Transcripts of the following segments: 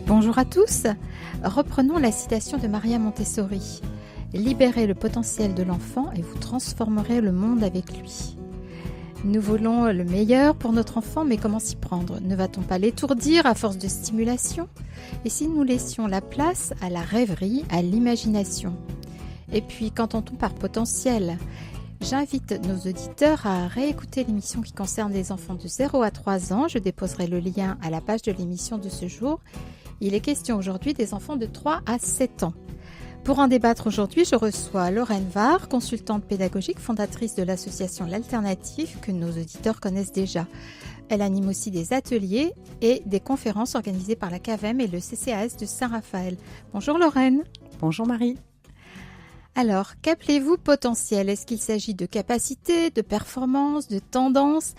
Bonjour à tous. Reprenons la citation de Maria Montessori. Libérez le potentiel de l'enfant et vous transformerez le monde avec lui. Nous voulons le meilleur pour notre enfant, mais comment s'y prendre ? Ne va-t-on pas l'étourdir à force de stimulation ? Et si nous laissions la place à la rêverie, à l'imagination ? Et puis, qu'entend-on par potentiel ? J'invite nos auditeurs à réécouter l'émission qui concerne les enfants de 0 à 3 ans. Je déposerai le lien à la page de l'émission de ce jour. Il est question aujourd'hui des enfants de 3 à 7 ans. Pour en débattre aujourd'hui, je reçois Lorraine Var, consultante pédagogique, fondatrice de l'association L'Alternative, que nos auditeurs connaissent déjà. Elle anime aussi des ateliers et des conférences organisées par la CAVEM et le CCAS de Saint-Raphaël. Bonjour Lorraine. Bonjour Marie. Alors, qu'appelez-vous potentiel ? Est-ce qu'il s'agit de capacité, de performance, de tendance ?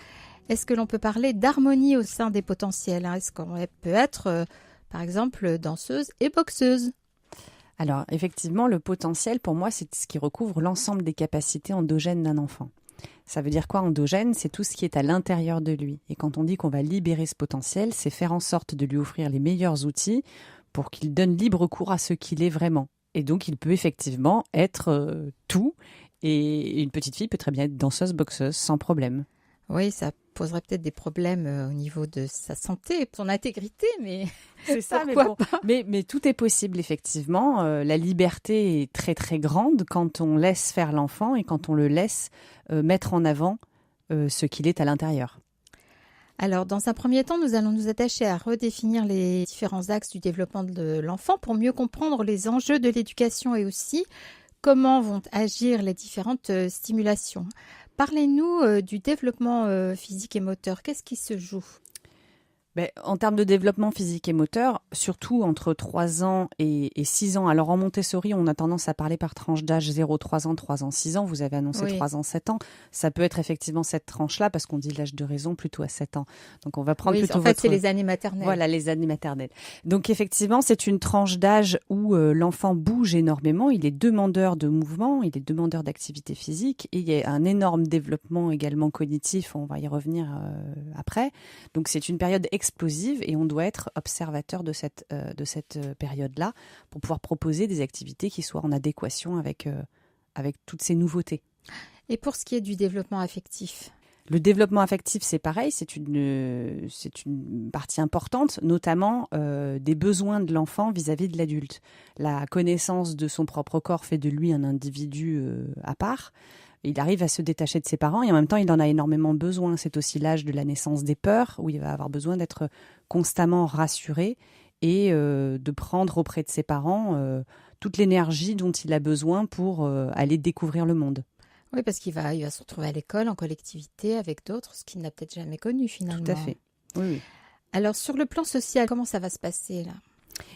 Est-ce que l'on peut parler d'harmonie au sein des potentiels ? Est-ce qu'on peut être, par exemple, danseuse et boxeuse ? Alors, effectivement, le potentiel, pour moi, c'est ce qui recouvre l'ensemble des capacités endogènes d'un enfant. Ça veut dire quoi, endogène ? C'est tout ce qui est à l'intérieur de lui. Et quand on dit qu'on va libérer ce potentiel, c'est faire en sorte de lui offrir les meilleurs outils pour qu'il donne libre cours à ce qu'il est vraiment. Et donc, il peut effectivement être tout. Et une petite fille peut très bien être danseuse, boxeuse, sans problème. Oui, ça poserait peut-être des problèmes au niveau de sa santé, de son intégrité, mais c'est ça. Mais tout est possible, effectivement. La liberté est très, très grande quand on laisse faire l'enfant et quand on le laisse mettre en avant ce qu'il est à l'intérieur. Alors, dans un premier temps, nous allons nous attacher à redéfinir les différents axes du développement de l'enfant pour mieux comprendre les enjeux de l'éducation et aussi comment vont agir les différentes stimulations. Parlez-nous du développement physique et moteur. Qu'est-ce qui se joue ? En termes de développement physique et moteur, surtout entre 3 ans et 6 ans. Alors en Montessori, on a tendance à parler par tranche d'âge 0, 3 ans, 3 ans, 6 ans. Vous avez annoncé 3 ans, 7 ans. Ça peut être effectivement cette tranche-là parce qu'on dit l'âge de raison plutôt à 7 ans. Donc on va prendre plutôt c'est les années maternelles. Voilà, les années maternelles. Donc effectivement, c'est une tranche d'âge où l'enfant bouge énormément. Il est demandeur de mouvement, il est demandeur d'activité physique. Et il y a un énorme développement également cognitif. On va y revenir après. Donc c'est une période explosive et on doit être observateur de cette période-là pour pouvoir proposer des activités qui soient en adéquation avec toutes ces nouveautés. Et pour ce qui est du développement affectif ? Le développement affectif, c'est pareil, c'est une partie importante, notamment des besoins de l'enfant vis-à-vis de l'adulte. La connaissance de son propre corps fait de lui un individu à part. Il arrive à se détacher de ses parents et en même temps, il en a énormément besoin. C'est aussi l'âge de la naissance des peurs où il va avoir besoin d'être constamment rassuré et de prendre auprès de ses parents toute l'énergie dont il a besoin pour aller découvrir le monde. Oui, parce qu'il va se retrouver à l'école, en collectivité, avec d'autres, ce qu'il n'a peut-être jamais connu finalement. Tout à fait, oui. Alors, sur le plan social, comment ça va se passer là ?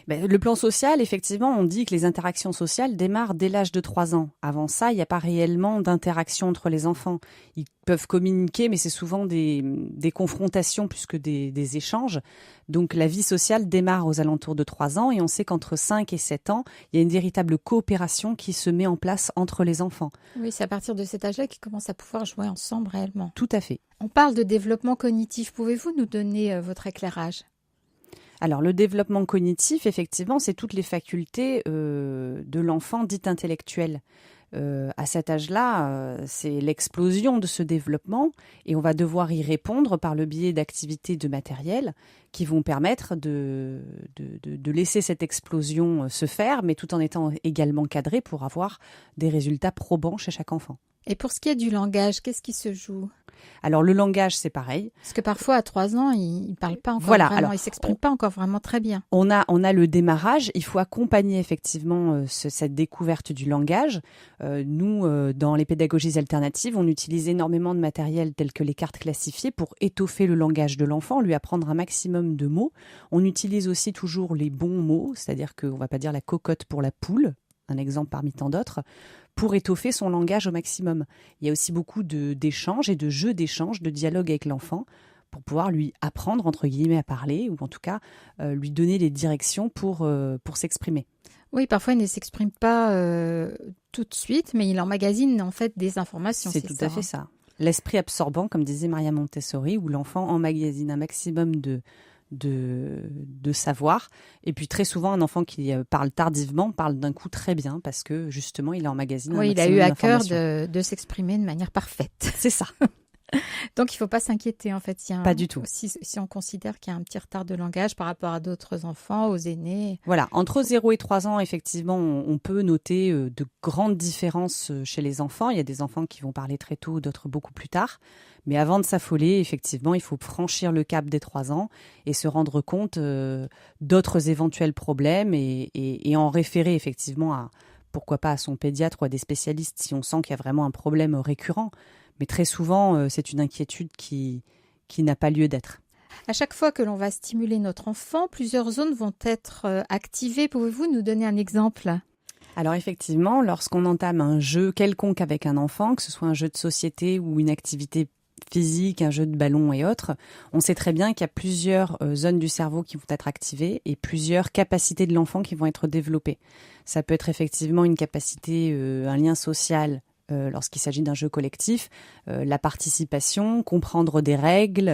Le plan social, effectivement, on dit que les interactions sociales démarrent dès l'âge de 3 ans. Avant ça, il n'y a pas réellement d'interaction entre les enfants. Ils peuvent communiquer, mais c'est souvent des confrontations plus que des échanges. Donc la vie sociale démarre aux alentours de 3 ans et on sait qu'entre 5 et 7 ans, il y a une véritable coopération qui se met en place entre les enfants. Oui, c'est à partir de cet âge-là qu'ils commencent à pouvoir jouer ensemble réellement. Tout à fait. On parle de développement cognitif. Pouvez-vous nous donner votre éclairage ? Alors, le développement cognitif, effectivement, c'est toutes les facultés de l'enfant dit intellectuel. À cet âge-là, c'est l'explosion de ce développement et on va devoir y répondre par le biais d'activités de matériel qui vont permettre de laisser cette explosion se faire, mais tout en étant également cadré pour avoir des résultats probants chez chaque enfant. Et pour ce qui est du langage, qu'est-ce qui se joue ? Alors, le langage, c'est pareil. Parce que parfois, à 3 ans, il ne parle pas encore vraiment, il ne s'exprime pas encore vraiment très bien. On a le démarrage, il faut accompagner effectivement cette découverte du langage. Nous, dans les pédagogies alternatives, on utilise énormément de matériel tel que les cartes classifiées pour étoffer le langage de l'enfant, lui apprendre un maximum de mots. On utilise aussi toujours les bons mots, c'est-à-dire qu'on ne va pas dire la cocotte pour la poule, un exemple parmi tant d'autres, pour étoffer son langage au maximum. Il y a aussi beaucoup d'échanges et de jeux d'échanges, de dialogue avec l'enfant pour pouvoir lui apprendre, entre guillemets, à parler ou en tout cas lui donner les directions pour s'exprimer. Oui, parfois il ne s'exprime pas tout de suite, mais il emmagasine en fait des informations. C'est tout à fait ça. L'esprit absorbant, comme disait Maria Montessori, où l'enfant emmagasine un maximum de savoir. Et puis très souvent, un enfant qui parle tardivement parle d'un coup très bien parce que justement, il emmagasine un il a maximum eu à cœur d'informations. de s'exprimer de manière parfaite. C'est ça. Donc, il ne faut pas s'inquiéter, en fait. Pas du tout. Si on considère qu'il y a un petit retard de langage par rapport à d'autres enfants, aux aînés. Voilà, entre 0 et 3 ans, effectivement, on peut noter de grandes différences chez les enfants. Il y a des enfants qui vont parler très tôt, d'autres beaucoup plus tard. Mais avant de s'affoler, effectivement, il faut franchir le cap des 3 ans et se rendre compte d'autres éventuels problèmes et en référer effectivement à, pourquoi pas à son pédiatre ou à des spécialistes si on sent qu'il y a vraiment un problème récurrent. Mais très souvent, c'est une inquiétude qui n'a pas lieu d'être. À chaque fois que l'on va stimuler notre enfant, plusieurs zones vont être activées. Pouvez-vous nous donner un exemple ? Alors effectivement, lorsqu'on entame un jeu quelconque avec un enfant, que ce soit un jeu de société ou une activité physique, un jeu de ballon et autres, on sait très bien qu'il y a plusieurs zones du cerveau qui vont être activées et plusieurs capacités de l'enfant qui vont être développées. Ça peut être effectivement une capacité, un lien social lorsqu'il s'agit d'un jeu collectif, la participation, comprendre des règles,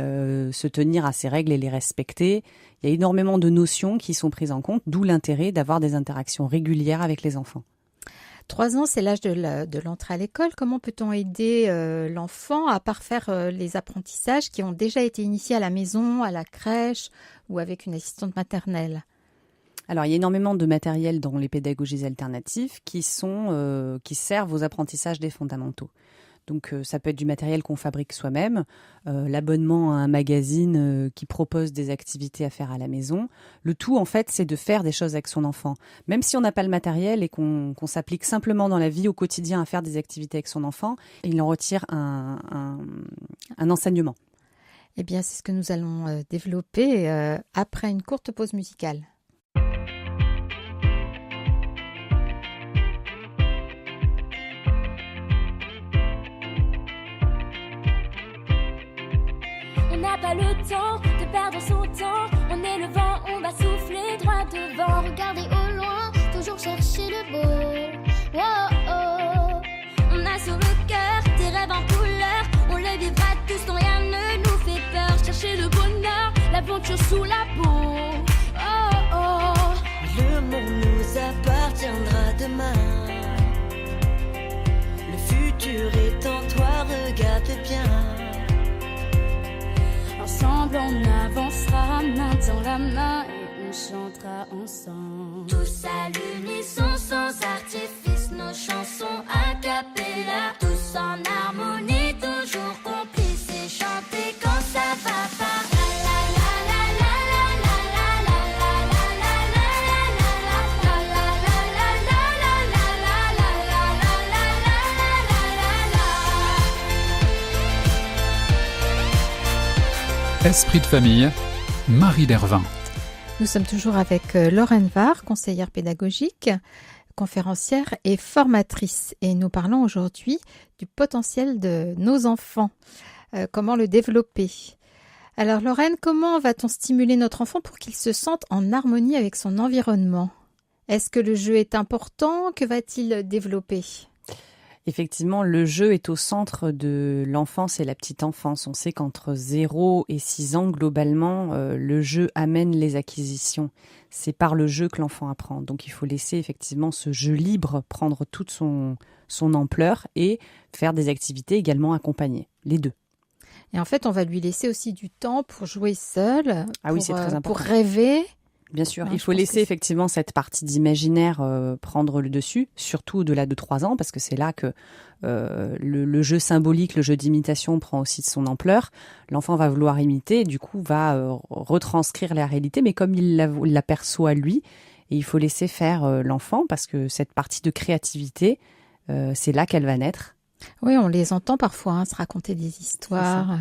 se tenir à ces règles et les respecter. Il y a énormément de notions qui sont prises en compte, d'où l'intérêt d'avoir des interactions régulières avec les enfants. 3 ans, c'est l'âge de l'entrée à l'école. Comment peut-on aider l'enfant à parfaire les apprentissages qui ont déjà été initiés à la maison, à la crèche ou avec une assistante maternelle ? Alors, il y a énormément de matériel dans les pédagogies alternatives qui servent aux apprentissages des fondamentaux. Donc, ça peut être du matériel qu'on fabrique soi-même, l'abonnement à un magazine qui propose des activités à faire à la maison. Le tout, en fait, c'est de faire des choses avec son enfant. Même si on n'a pas le matériel et qu'on s'applique simplement dans la vie au quotidien à faire des activités avec son enfant, il en retire un enseignement. Eh bien, c'est ce que nous allons développer après une courte pause musicale. On n'a pas le temps de perdre son temps. On est le vent, on va souffler droit devant. Regardez au loin, toujours chercher le beau. Oh, oh. On a sur le cœur des rêves en couleur. On les vivra tous, non rien ne nous fait peur. Chercher le bonheur, l'aventure sous la peau. Oh, oh. Le monde nous appartiendra demain. Le futur est en toi, regarde bien. Ensemble on avancera main dans la main et on chantera ensemble. Tous à l'unisson, sans artifice, nos chansons a cappella. Tous en harmonie, toujours complices et chanter quand ça va pas. Esprit de famille, Marie Dervin. Nous sommes toujours avec Lorraine Var, conseillère pédagogique, conférencière et formatrice. Et nous parlons aujourd'hui du potentiel de nos enfants. Comment le développer ? Alors Lorraine, comment va-t-on stimuler notre enfant pour qu'il se sente en harmonie avec son environnement ? Est-ce que le jeu est important ? Que va-t-il développer ? Effectivement, le jeu est au centre de l'enfance et la petite enfance. On sait qu'entre 0 et 6 ans, globalement, le jeu amène les acquisitions. C'est par le jeu que l'enfant apprend. Donc il faut laisser effectivement ce jeu libre prendre toute son ampleur et faire des activités également accompagnées, les deux. Et en fait, on va lui laisser aussi du temps pour jouer seul, oui, c'est très important. Pour rêver. Bien sûr, il faut laisser effectivement cette partie d'imaginaire prendre le dessus, surtout au-delà de 3 ans, parce que c'est là que le jeu symbolique, le jeu d'imitation prend aussi de son ampleur. L'enfant va vouloir imiter, et du coup va retranscrire la réalité, mais comme il l'aperçoit lui, et il faut laisser faire l'enfant, parce que cette partie de créativité, c'est là qu'elle va naître. Oui, on les entend parfois se raconter des histoires.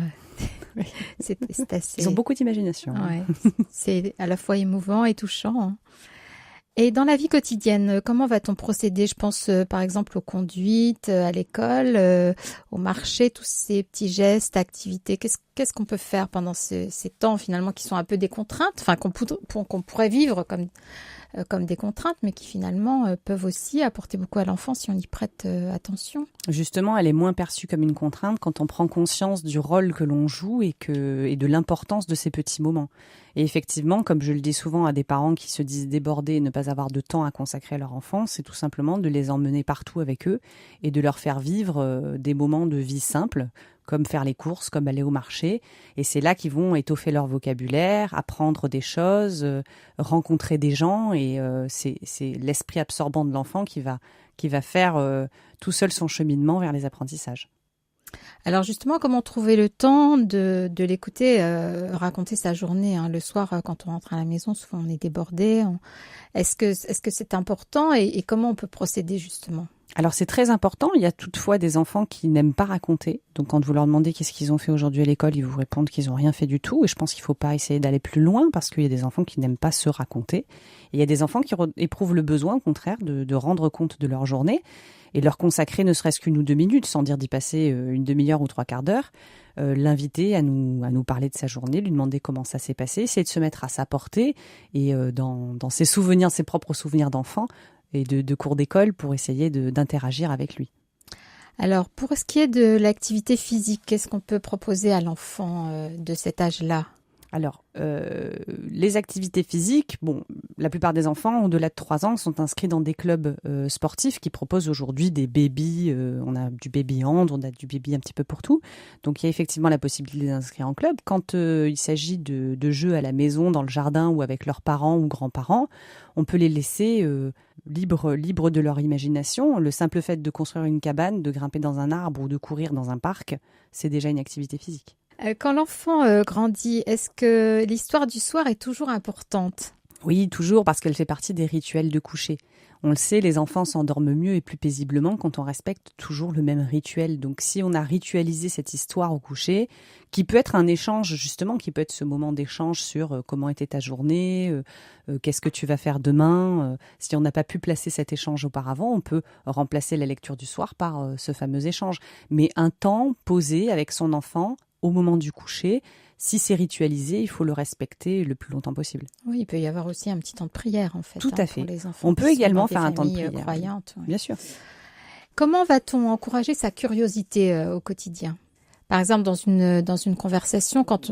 C'est assez... Ils ont beaucoup d'imagination. Ouais, c'est à la fois émouvant et touchant. Et dans la vie quotidienne, comment va-t-on procéder ? Je pense par exemple aux conduites, à l'école, au marché, tous ces petits gestes, activités. Qu'est-ce qu'on peut faire pendant ces temps finalement qui sont un peu des contraintes, enfin qu'on pourrait vivre comme comme des contraintes, mais qui finalement peuvent aussi apporter beaucoup à l'enfant si on y prête attention. Justement, elle est moins perçue comme une contrainte quand on prend conscience du rôle que l'on joue et de l'importance de ces petits moments. Et effectivement, comme je le dis souvent à des parents qui se disent débordés et ne pas avoir de temps à consacrer à leur enfant, c'est tout simplement de les emmener partout avec eux et de leur faire vivre des moments de vie simples, comme faire les courses, comme aller au marché. Et c'est là qu'ils vont étoffer leur vocabulaire, apprendre des choses, rencontrer des gens. Et c'est l'esprit absorbant de l'enfant qui va faire tout seul son cheminement vers les apprentissages. Alors justement, comment trouver le temps de l'écouter raconter sa journée, hein. Le soir, quand on rentre à la maison, souvent on est débordé. Est-ce que c'est important et comment on peut procéder justement ? Alors c'est très important, il y a toutefois des enfants qui n'aiment pas raconter. Donc quand vous leur demandez qu'est-ce qu'ils ont fait aujourd'hui à l'école, ils vous répondent qu'ils n'ont rien fait du tout. Et je pense qu'il ne faut pas essayer d'aller plus loin parce qu'il y a des enfants qui n'aiment pas se raconter. Et il y a des enfants qui éprouvent le besoin, au contraire, de rendre compte de leur journée et de leur consacrer ne serait-ce qu'une ou 2 minutes, sans dire d'y passer une demi-heure ou 3/4 d'heure. L'inviter à nous parler de sa journée, lui demander comment ça s'est passé, essayer de se mettre à sa portée et dans ses souvenirs, ses propres souvenirs d'enfant, et de cours d'école pour essayer d'interagir avec lui. Alors, pour ce qui est de l'activité physique, qu'est-ce qu'on peut proposer à l'enfant de cet âge-là ? Alors, les activités physiques, la plupart des enfants au-delà de 3 ans sont inscrits dans des clubs sportifs qui proposent aujourd'hui des bébés. On a du baby hand, on a du baby un petit peu pour tout. Donc, il y a effectivement la possibilité d'inscrire en club. Quand il s'agit de jeux à la maison, dans le jardin ou avec leurs parents ou grands-parents, on peut les laisser libres de leur imagination. Le simple fait de construire une cabane, de grimper dans un arbre ou de courir dans un parc, c'est déjà une activité physique. Quand l'enfant grandit, est-ce que l'histoire du soir est toujours importante ? Oui, toujours, parce qu'elle fait partie des rituels de coucher. On le sait, les enfants s'endorment mieux et plus paisiblement quand on respecte toujours le même rituel. Donc si on a ritualisé cette histoire au coucher, qui peut être un échange justement, qui peut être ce moment d'échange sur comment était ta journée, qu'est-ce que tu vas faire demain. Si on n'a pas pu placer cet échange auparavant, on peut remplacer la lecture du soir par ce fameux échange. Mais un temps posé avec son enfant au moment du coucher, si c'est ritualisé, il faut le respecter le plus longtemps possible. Oui, il peut y avoir aussi un petit temps de prière, en fait. Tout à fait. Pour les enfants on peut également faire un temps de prière. Croyantes, oui. Bien sûr. Comment va-t-on encourager sa curiosité au quotidien ? Par exemple, dans une conversation, quand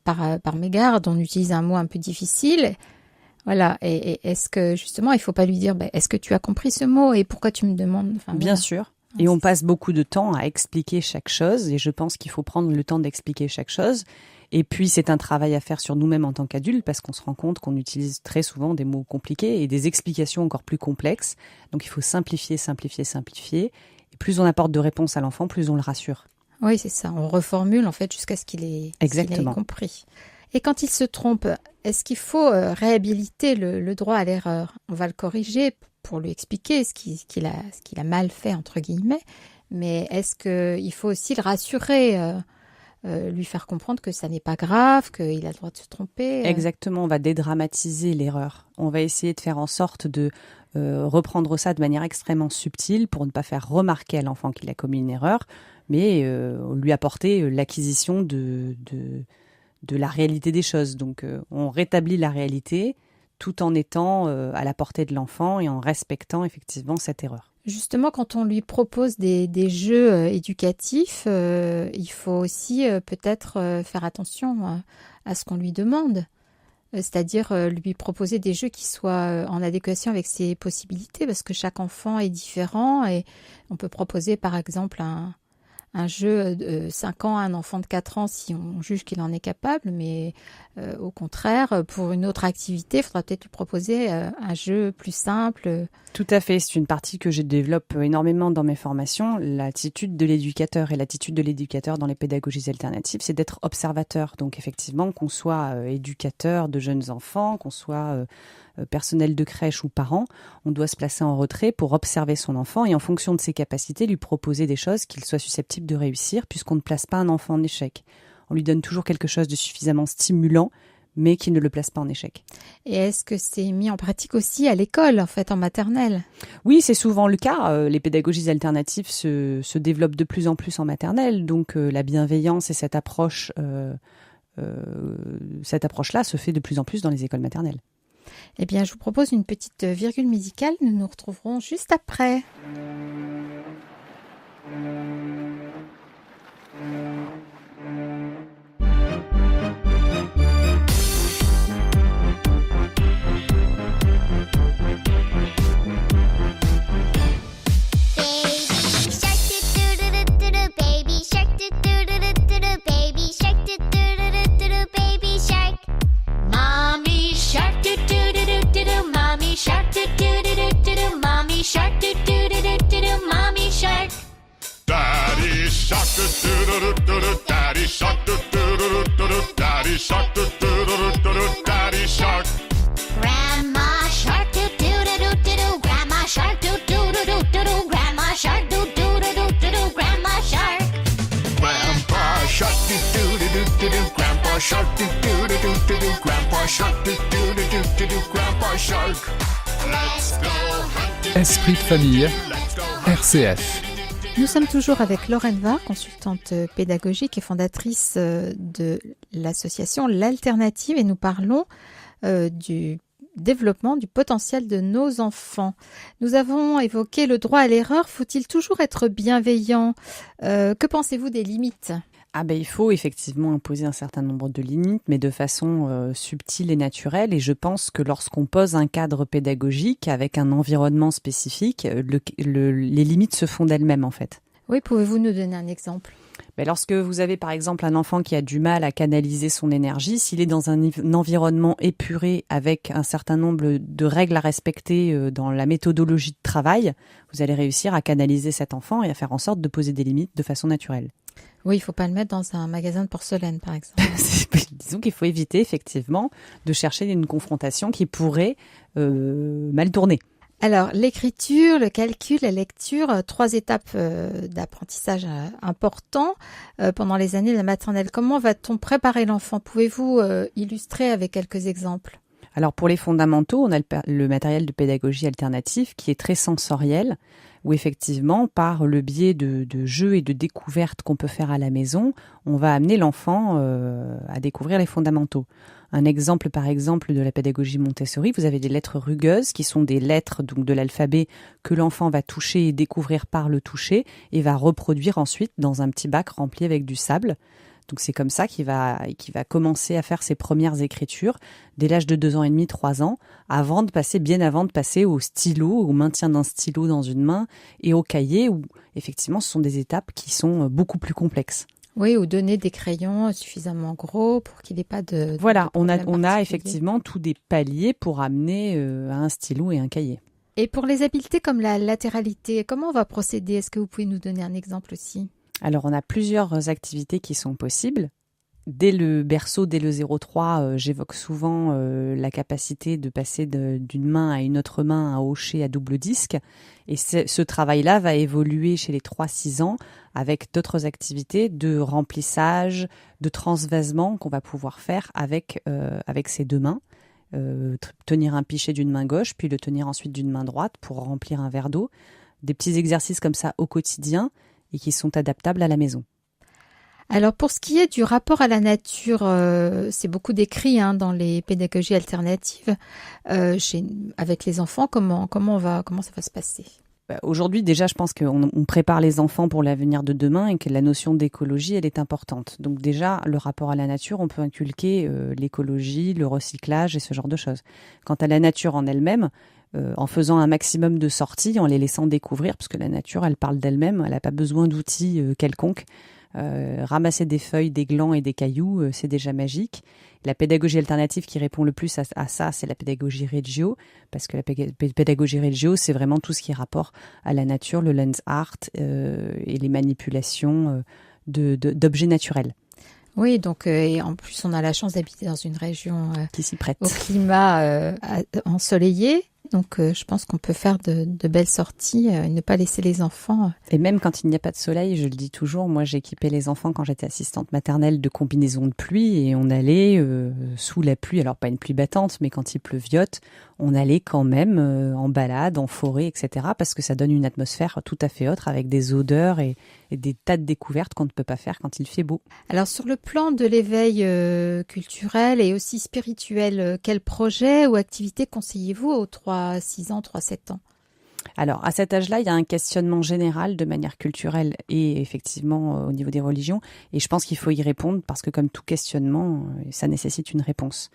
par mégarde, on utilise un mot un peu difficile. Voilà. Et est-ce que, justement, il ne faut pas lui dire est-ce que tu as compris ce mot et pourquoi tu me demandes ? Bien sûr. Et on passe beaucoup de temps à expliquer chaque chose. Et je pense qu'il faut prendre le temps d'expliquer chaque chose. Et puis, c'est un travail à faire sur nous-mêmes en tant qu'adultes parce qu'on se rend compte qu'on utilise très souvent des mots compliqués et des explications encore plus complexes. Donc, il faut simplifier. Et plus on apporte de réponses à l'enfant, plus on le rassure. Oui, c'est ça. On reformule, en fait, jusqu'à ce qu'il ait compris. Et quand il se trompe, est-ce qu'il faut réhabiliter le droit à l'erreur ? On va le corriger pour lui expliquer ce qu'il a mal fait, entre guillemets. Mais est-ce qu'il faut aussi le rassurer, lui faire comprendre que ça n'est pas grave, qu'il a le droit de se tromper ? Exactement, on va dédramatiser l'erreur. On va essayer de faire en sorte de reprendre ça de manière extrêmement subtile pour ne pas faire remarquer à l'enfant qu'il a commis une erreur, mais lui apporter l'acquisition de la réalité des choses. Donc on rétablit la réalité tout en étant à la portée de l'enfant et en respectant effectivement cette erreur. Justement, quand on lui propose des jeux éducatifs, il faut aussi peut-être faire attention à ce qu'on lui demande. C'est-à-dire lui proposer des jeux qui soient en adéquation avec ses possibilités, parce que chaque enfant est différent et on peut proposer par exemple un jeu de 5 ans à un enfant de 4 ans si on juge qu'il en est capable, mais au contraire, pour une autre activité, il faudra peut-être lui proposer un jeu plus simple. Tout à fait, c'est une partie que je développe énormément dans mes formations. L'attitude de l'éducateur et l'attitude de l'éducateur dans les pédagogies alternatives, c'est d'être observateur. Donc effectivement, qu'on soit éducateur de jeunes enfants, qu'on soit personnel de crèche ou parent, on doit se placer en retrait pour observer son enfant et en fonction de ses capacités, lui proposer des choses qu'il soit susceptible de réussir puisqu'on ne place pas un enfant en échec. On lui donne toujours quelque chose de suffisamment stimulant mais qui ne le place pas en échec. Et est-ce que c'est mis en pratique aussi à l'école, en fait, en maternelle ? Oui, c'est souvent le cas. Les pédagogies alternatives se développent de plus en plus en maternelle, donc la bienveillance et cette approche-là se fait de plus en plus dans les écoles maternelles. Eh bien, je vous propose une petite virgule musicale. Nous nous retrouverons juste après. Daddy shark, do-do-do-do-do, Daddy shark, do-do-do-do-do, Daddy shark, do-do-do-do-do, Daddy shark. Grandma shark do-do-do-do-do, Grandma shark do-do-do-do-do, Grandma shark do-do-do-do-do, Grandma shark. Grandpa shark, do-do-do-do-do, Grandpa shark, do-do-do-do-do, Grandpa shark, do-do-do-do-do, Grandpa shark. Let's go hunting. Esprit de famille, RCF. Nous sommes toujours avec Lorraine Var, consultante pédagogique et fondatrice de l'association L'Alternative, et nous parlons du développement du potentiel de nos enfants. Nous avons évoqué le droit à l'erreur. Faut-il toujours être bienveillant ? Que pensez-vous des limites ? Il faut effectivement imposer un certain nombre de limites, mais de façon subtile et naturelle. Et je pense que lorsqu'on pose un cadre pédagogique avec un environnement spécifique, les limites se font d'elles-mêmes en fait. Oui, pouvez-vous nous donner un exemple ? Lorsque vous avez par exemple un enfant qui a du mal à canaliser son énergie, s'il est dans un environnement épuré avec un certain nombre de règles à respecter dans la méthodologie de travail, vous allez réussir à canaliser cet enfant et à faire en sorte de poser des limites de façon naturelle. Oui, il ne faut pas le mettre dans un magasin de porcelaine, par exemple. Disons qu'il faut éviter effectivement de chercher une confrontation qui pourrait mal tourner. Alors, l'écriture, le calcul, la lecture, 3 étapes d'apprentissage importants pendant les années de la maternelle. Comment va-t-on préparer l'enfant ? Pouvez-vous illustrer avec quelques exemples ? Alors pour les fondamentaux, on a le matériel de pédagogie alternative qui est très sensoriel, où effectivement, par le biais de jeux et de découvertes qu'on peut faire à la maison, on va amener l'enfant à découvrir les fondamentaux. Un exemple, par exemple, de la pédagogie Montessori, vous avez des lettres rugueuses qui sont des lettres donc de l'alphabet que l'enfant va toucher et découvrir par le toucher et va reproduire ensuite dans un petit bac rempli avec du sable. Donc c'est comme ça qu'il va commencer à faire ses premières écritures dès l'âge de 2 ans et demi, 3 ans, bien avant de passer au stylo, au maintien d'un stylo dans une main et au cahier où effectivement ce sont des étapes qui sont beaucoup plus complexes. Oui, ou donner des crayons suffisamment gros pour qu'il n'ait pas de... Voilà, on a effectivement tous des paliers pour amener à un stylo et un cahier. Et pour les habiletés comme la latéralité, comment on va procéder ? Est-ce que vous pouvez nous donner un exemple aussi ? Alors, on a plusieurs activités qui sont possibles. Dès le berceau, dès le 0,3, j'évoque souvent la capacité de passer d'une main à une autre main à hocher à double disque. Et ce travail-là va évoluer chez les 3-6 ans avec d'autres activités de remplissage, de transvasement qu'on va pouvoir faire avec ses 2 mains. Tenir un pichet d'une main gauche, puis le tenir ensuite d'une main droite pour remplir un verre d'eau. Des petits exercices comme ça au quotidien et qui sont adaptables à la maison. Alors pour ce qui est du rapport à la nature, c'est beaucoup décrit dans les pédagogies alternatives. Avec les enfants, comment ça va se passer ? Aujourd'hui, déjà, je pense qu'on prépare les enfants pour l'avenir de demain et que la notion d'écologie, elle est importante. Donc déjà, le rapport à la nature, on peut inculquer l'écologie, le recyclage et ce genre de choses. Quant à la nature en elle-même, en faisant un maximum de sorties, en les laissant découvrir, parce que la nature, elle parle d'elle-même, elle n'a pas besoin d'outils quelconques. Ramasser des feuilles, des glands et des cailloux, c'est déjà magique. La pédagogie alternative qui répond le plus à ça, c'est la pédagogie Reggio, parce que la pédagogie Reggio, c'est vraiment tout ce qui est rapport à la nature, le lens art et les manipulations d'objets naturels. Oui, donc et en plus on a la chance d'habiter dans une région qui s'y prête au climat ensoleillé. Donc je pense qu'on peut faire de belles sorties et ne pas laisser les enfants. Et même quand il n'y a pas de soleil, je le dis toujours, moi j'équipais les enfants quand j'étais assistante maternelle de combinaisons de pluie et on allait sous la pluie, alors pas une pluie battante, mais quand il pleuviote, on allait quand même en balade, en forêt, etc. parce que ça donne une atmosphère tout à fait autre avec des odeurs et des tas de découvertes qu'on ne peut pas faire quand il fait beau. Alors sur le plan de l'éveil culturel et aussi spirituel, quel projet ou activité conseillez-vous aux 3-6 ans, 3-7 ans ? Alors, à cet âge-là, il y a un questionnement général de manière culturelle et effectivement au niveau des religions. Et je pense qu'il faut y répondre parce que comme tout questionnement, ça nécessite une réponse.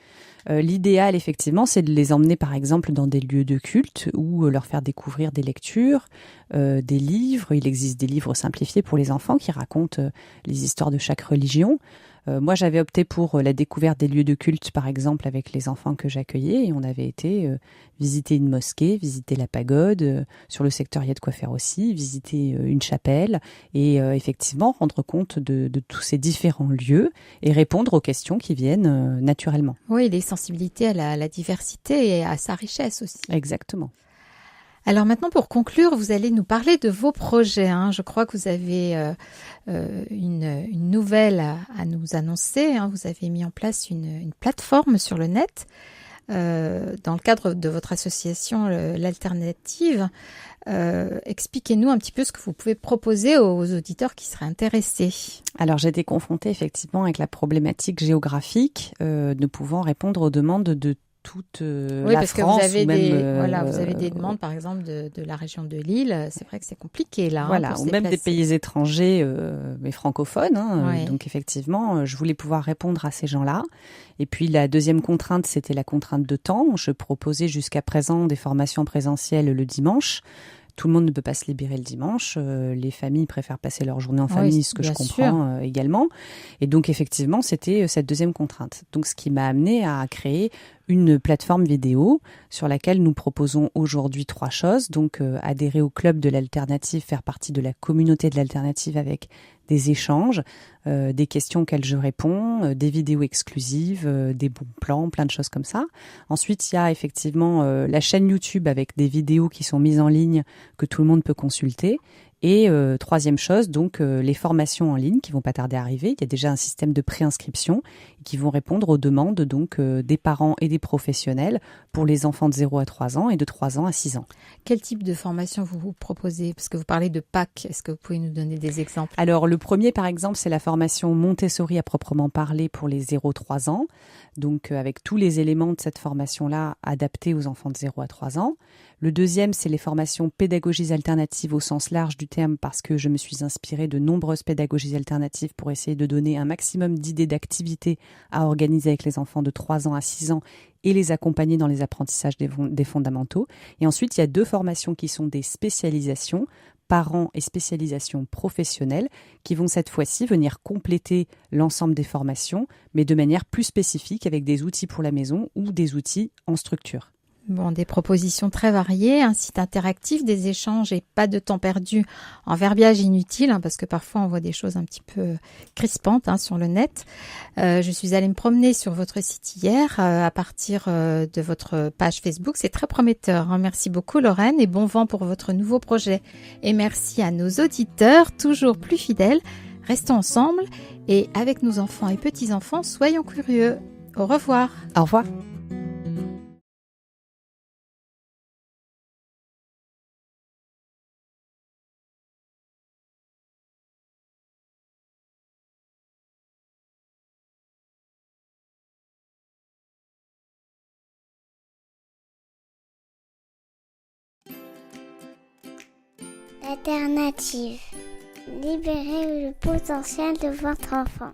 L'idéal, effectivement, c'est de les emmener, par exemple, dans des lieux de culte ou leur faire découvrir des lectures, des livres. Il existe des livres simplifiés pour les enfants qui racontent les histoires de chaque religion. Moi, j'avais opté pour la découverte des lieux de culte, par exemple, avec les enfants que j'accueillais. Et on avait été visiter une mosquée, visiter la pagode. Sur le secteur, il y a de quoi faire aussi. Visiter une chapelle et effectivement rendre compte de tous ces différents lieux et répondre aux questions qui viennent naturellement. Oui, les sensibilités à la diversité et à sa richesse aussi. Exactement. Alors maintenant, pour conclure, vous allez nous parler de vos projets. Je crois que vous avez une nouvelle à nous annoncer. Vous avez mis en place une plateforme sur le net dans le cadre de votre association L'Alternative. Expliquez-nous un petit peu ce que vous pouvez proposer aux auditeurs qui seraient intéressés. Alors, j'ai été confrontée effectivement avec la problématique géographique ne pouvant répondre aux demandes de toute oui, la parce France. Que vous avez vous avez des demandes, par exemple, de la région de Lille. C'est vrai que c'est compliqué là. Voilà, ou même des pays étrangers, mais francophones. Ouais. Donc effectivement, je voulais pouvoir répondre à ces gens-là. Et puis la deuxième contrainte, c'était la contrainte de temps. Je proposais jusqu'à présent des formations présentielles le dimanche. Tout le monde ne peut pas se libérer le dimanche. Les familles préfèrent passer leur journée en famille, ce que je comprends également. Et donc, effectivement, c'était cette deuxième contrainte. Donc, ce qui m'a amené à créer une plateforme vidéo sur laquelle nous proposons aujourd'hui 3 choses. Donc, adhérer au club de l'Alternative, faire partie de la communauté de l'Alternative avec des échanges, des questions auxquelles je réponds, des vidéos exclusives, des bons plans, plein de choses comme ça. Ensuite, il y a effectivement la chaîne YouTube avec des vidéos qui sont mises en ligne que tout le monde peut consulter. Et troisième chose, donc les formations en ligne qui vont pas tarder à arriver. Il y a déjà un système de préinscription qui vont répondre aux demandes donc des parents et des professionnels pour les enfants de 0 à 3 ans et de 3 ans à 6 ans. Quel type de formation vous proposez ? Parce que vous parlez de PAC. Est-ce que vous pouvez nous donner des exemples ? Alors le premier par exemple, c'est la formation Montessori à proprement parler pour les 0-3 ans. Donc avec tous les éléments de cette formation-là adaptés aux enfants de 0 à 3 ans. Le deuxième, c'est les formations pédagogies alternatives au sens large du terme parce que je me suis inspirée de nombreuses pédagogies alternatives pour essayer de donner un maximum d'idées d'activités à organiser avec les enfants de 3 ans à 6 ans et les accompagner dans les apprentissages des fondamentaux. Et ensuite, il y a 2 formations qui sont des spécialisations, parents et spécialisations professionnelles, qui vont cette fois-ci venir compléter l'ensemble des formations, mais de manière plus spécifique avec des outils pour la maison ou des outils en structure. Bon, des propositions très variées, un site interactif, des échanges et pas de temps perdu en verbiage inutile, parce que parfois on voit des choses un petit peu crispantes sur le net. Je suis allée me promener sur votre site hier à partir de votre page Facebook. C'est très prometteur. Merci beaucoup Lorraine et bon vent pour votre nouveau projet. Et merci à nos auditeurs, toujours plus fidèles. Restons ensemble et avec nos enfants et petits-enfants, soyons curieux. Au revoir. Au revoir. L'Alternative. Libérez le potentiel de votre enfant.